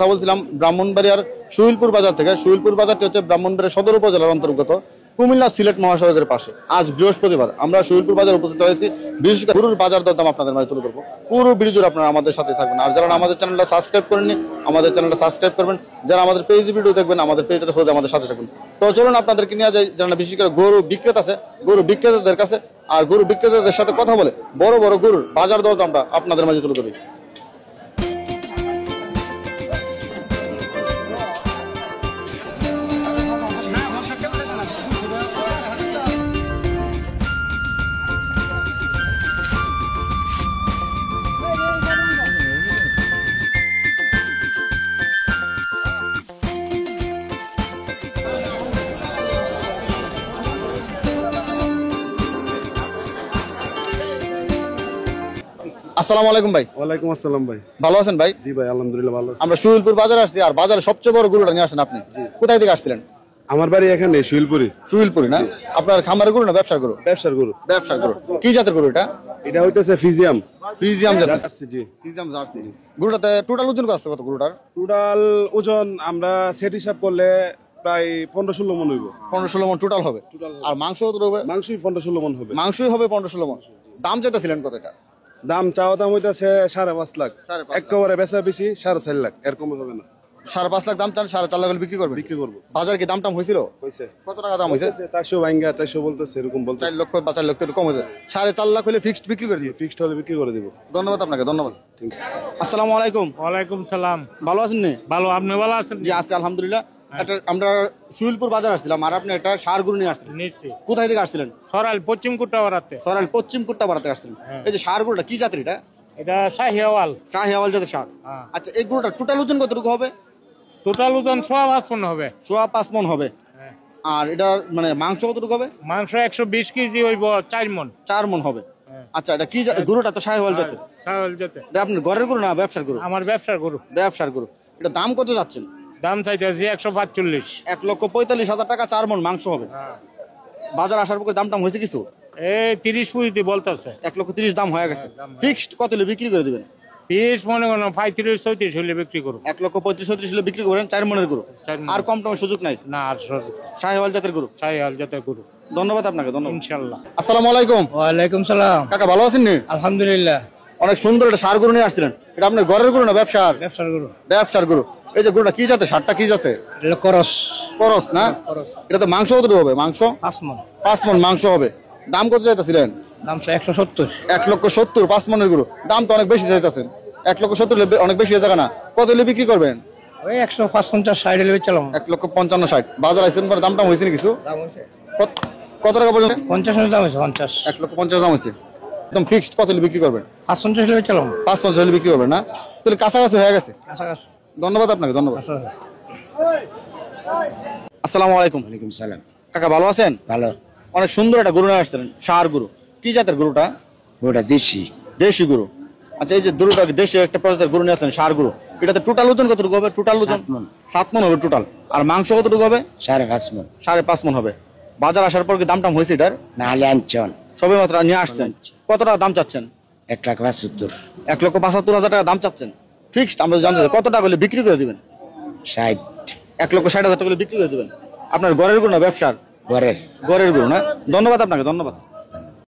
কথা বলছিলাম ব্রাহ্মণবাড়িয়ার সুহিলপুর বাজার থেকে। সুহিলপুর বাজারটি হচ্ছে ব্রাহ্মণবাড়িয়া সদর উপজেলার অন্তর্গত, কুমিল্লা সিলেট মহাসড়কের পাশে। আজ বৃহস্পতিবার আমরা সুহিলপুর বাজার উপস্থিত হয়েছি। বিশেষ করে গরুর বাজার দরদাম আপনাদের মাঝে তুলে ধরবো। পুরো ভিডিও আপনারা আমাদের সাথে থাকবেন। আর যারা আমাদের চ্যানেলটা সাবস্ক্রাইব করেননি, আমাদের চ্যানেলটা সাবস্ক্রাইব করবেন। যারা আমাদের পেজ ভিডিও দেখবেন, আমাদের পেজটাতে খুঁজে আমাদের সাথে থাকুন। তো চলুন আপনাদেরকে নিয়ে যাই যারা বিশেষ করে গরু বিক্রেতা আছে, গরু বিক্রেতাদের কাছে। আর গরু বিক্রেতাদের সাথে কথা বলে বড় বড় গরুর বাজার দরদামটা আপনাদের মাঝে তুলে ধরি। আসসালামু আলাইকুম ভাই। ওয়ালাইকুম আসসালাম ভাই। ভালো আছেন ভাই? জি ভাই, আলহামদুলিল্লাহ ভালো আছি। আমরা সুহিলপুর বাজারে আসছি। আর বাজারে সবচেয়ে বড় গরুটা নিয়ে আসেন আপনি। কোথায় থেকে আসছিলেন? আমার বাড়ি এখানে সুহিলপুরি। সুহিলপুরি না? আপনার খামারের গরু না ব্যবসার গরু? ব্যবসার গরু। ব্যবসার গরু। কি জাতের গরু এটা? এটা হইতেছে ফিজিয়াম। ফিজিয়াম জাতের জি। ফিজিয়াম জার্সি। গরুটাতে টোটাল ওজন কত আছে কত গরুটার? টোটাল ওজন আমরা সেট হিসাব করলে প্রায় 15-16 মন হইব। 15-16 মন টোটাল হবে। আর মাংস কত হবে? মাংসই 15-16 মন হবে। মাংসই হবে 15-16 মন। দাম চাইতেছিলেন কত এটা? দাম চাওয়া দাম হইতেছে 5.5 লাখ। একেবারে বেচা বেশি 4.5 লাখ, এরকম হবে না। 5.5 লাখ দাম চান, 4.5 লাখ বিক্রি করবে? বিক্রি করবো। বাজার কি দাম টাম হয়েছিল? হয়েছে। কত টাকা দাম হয়েছে? 400 ভাঙ্গা 400 বলতেছে, এরকম বলতেছে। 4 লক্ষ 4 লক্ষ কম হয়েছে। 4.5 লাখ হলে ফিক্সড বিক্রি করে দিই। ফিক্সড হলে বিক্রি করে দিব। ধন্যবাদ আপনাকে, ধন্যবাদ। আসসালামু আলাইকুম। ওয়ালাইকুম সালাম। ভালো আছেন? ভালো, আপনি ভালো আছেন? জি আছি আলহামদুলিল্লাহ। আমরা সুহিলপুর বাজার আসছিলাম। আর আপনি একটা সার গরু নিয়ে আসছিলেন। নিচ্ছি। কোথায় থেকে আসছিলেন? সরাইল পশ্চিম কুট্টাপাড়াতে। সরাইল পশ্চিম কুট্টাপাড়াতে আসছিলেন। এই যে সার গরুটা কি জাতের এটা? এটা শাহিওয়াল। শাহিওয়াল জাতের সার। আচ্ছা, এই গরুটা টোটাল ওজন কতটুকু হবে? টোটাল ওজন 55 হবে। 5.5 মন হবে। আর এটা মানে মাংস কতটুকু হবে? মাংস 120 কেজি হইব, 4 মন। 4 মন হবে। আচ্ছা, এটা কি গরুটা তো শাহিওয়াল জাতের। শাহিওয়াল জাতের। এটা আপনার ঘরের গরু না ব্যবসার গরু? আমার ব্যবসার গরু। ব্যবসার গরু। এটা দাম কত যাচ্ছেন? দাম চাইতেছি 145। 1,45,000 টাকা 4 মন মাংস হবে। বাজার আসার পরে দাম টাম হয়েছে কিছু? এই 30 বলতেছে। 1,30,000 দাম হয়ে গেছে। ফিক্সড কত হলে বিক্রি করে দিবেন? পিস মনে করুন 35-34 হলে বিক্রি করুন। 1,35,000-36 হলে বিক্রি করেন 4 মনের গরু। আর কম টমের সুযোগ নাই না? আর শাহিওয়াল জাতের গরু। শাহিওয়াল জাতের গরু। ধন্যবাদ আপনাকে, ধন্যবাদ ইনশাআল্লাহ। আসসালামু আলাইকুম। ওয়ালাইকুম সালাম। কাকা ভালো আছেন? আলহামদুলিল্লাহ। অনেক সুন্দর একটা সার গরু নিয়ে আসছিলেন। এটা আপনার ঘরের গরু না ব্যবসার? ব্যবসার গরু। ব্যবসার গরু। এই যে গরুটা কি জাতে? সারটা কি জাতে? এটা করস। করস না? এটা তো মাংস কত হবে? মাংস 5 মণ। 5 মণ মাংস হবে। দাম কত চাইতেছিলেন? দাম 170। 1,70,000 5 মনের গরু। দাম তো অনেক বেশি চাইতেছেন। 1,70,000 অনেক বেশি হয়ে যাবে না? কত হলে বিক্রি করবেন? ওই 155-60 হলে বেচলাম। 1,55,000 বাজার আইছেন পরে দাম টাম হয়েছে না কিছু? দাম হইছে কত টাকা পর্যন্ত? 50 এর দাম হইছে 50। 1,50,000 দাম হয়েছে। একদম ফিক্সড কত হলে বিক্রি করবেন? 55 হলে বেচলাম। 550 হলে বিক্রি করবেন না? তাহলে কাছাকাছি হয়ে গেছে। কাছাকাছি। ধন্যবাদ আপনাকে, ধন্যবাদ। আসসালামু আলাইকুম। ওয়ালাইকুম সালাম। কাকা ভালো আছেন? ভালো। অনেক সুন্দর একটা গরু নিয়ে আসছিলেন, ষাঁড় গরু। কি জাতের গরুটা? ওটা দেশি। দেশি গরু। আচ্ছা, এই যে গরুটা দেশি একটা প্রজাতির গরু নিয়ে আসলেন, ষাঁড় গরু। এটাতে টোটাল ওজন কতটুকু হবে? টোটাল ওজন 7 মণ হবে টোটাল। আর মাংস কতটুকু হবে? 5.5 মণ। 5.5 মণ হবে। বাজার আসার পর কি দাম টাম হয়েছে এটার? না হলে আনছন। সবে মাত্র নিয়ে আসছেন। কত টাকা দাম চাচ্ছেন? 1,75,000। 1,75,000 টাকা দাম চাচ্ছেন। ফিক্সড আমরা জানতে চাই কত টাকা হলে বিক্রি করে দিবেন? 60। 1,60,000 টাকা হলে বিক্রি করে দিবেন। আপনার ঘরের গরু না ব্যবসার? ঘরের। ঘরের গরু না? ধন্যবাদ আপনাকে, ধন্যবাদ।